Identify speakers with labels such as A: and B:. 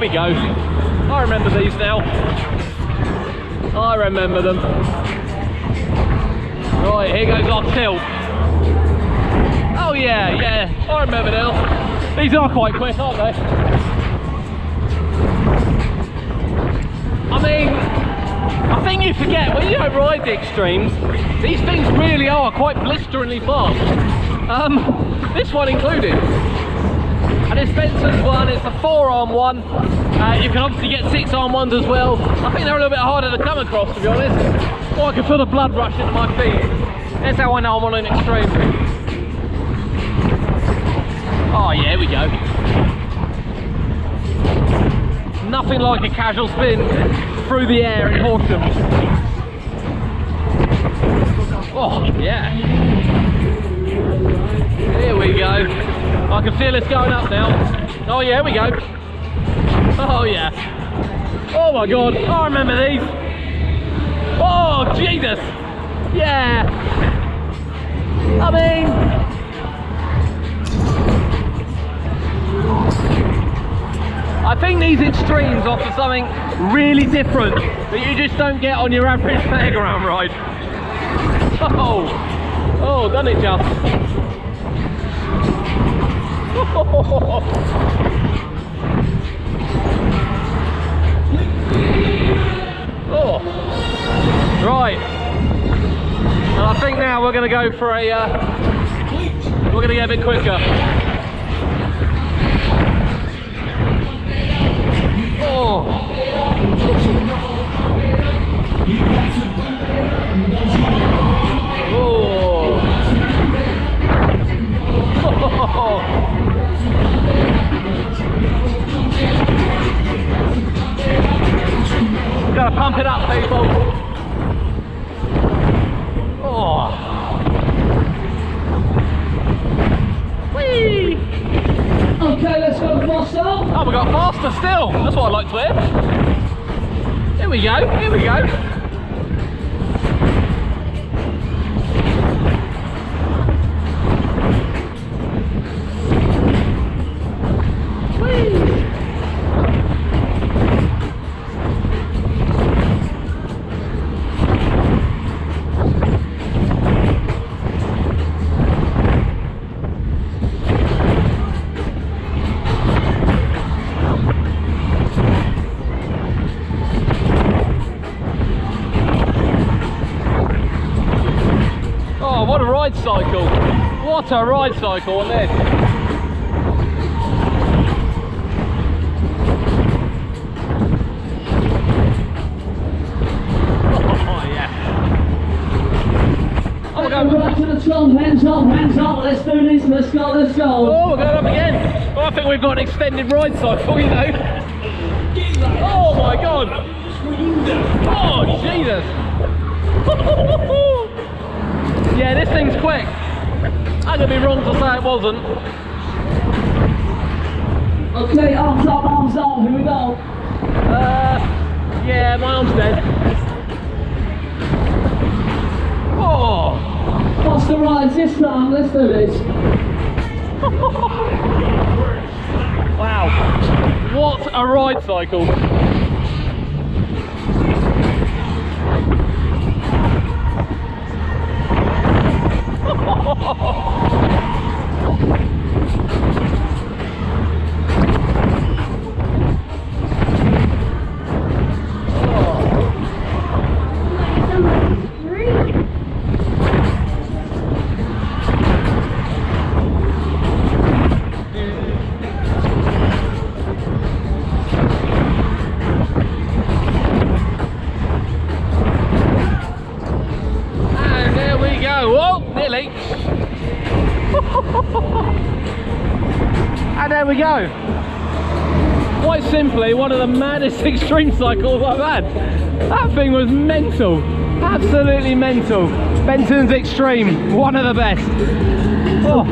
A: we go. I remember these now. I remember them. Right, here goes our tilt. Oh yeah, yeah, I remember now. These are quite quick, aren't they? I mean, I think you forget, when you don't ride the Extremes, these things really are quite blisteringly fast. This one included. And it's Benson's one, it's a 4-arm one. You can obviously get 6-arm ones as well. I think they're a little bit harder to come across, to be honest. Oh, I can feel the blood rush into my feet. That's how I know I'm on an Extreme. Oh yeah, here we go. Nothing like a casual spin through the air in Horsham. Oh yeah. Here we go. I can feel it's going up now. Oh yeah, here we go. Oh yeah. Oh my god, I remember these. Oh Jesus. Yeah. I mean, I think these Extremes offer something really different that you just don't get on your average fairground ride. Oh, done it just. Oh, right. And I think now we're going to go for a. We're going to get a bit quicker. Oh. Oh. Gotta pump it up, people. Oh. Whee!
B: Okay, let's go faster.
A: Oh, we got faster still. That's what I like to hear. Here we go. Here we go. What a ride cycle! What a ride cycle on this! Oh yeah! Oh, we're going
B: back to the top, hands up, let's do this, let's go.
A: Oh, we're going up again! Oh, I think we've got an extended ride cycle, you know! Oh my god! Oh Jesus! Yeah, this thing's quick. I'm gonna be wrong to say it wasn't.
B: Okay, arms up, here we go.
A: Yeah, my arm's dead. Oh!
B: Faster rides this time, let's do this.
A: Wow, what a ride cycle. Nearly. And there we go. Quite simply, one of the maddest extreme cycles I've had. That thing was mental. Absolutely mental. Bensons Extreme, one of the best. Oh.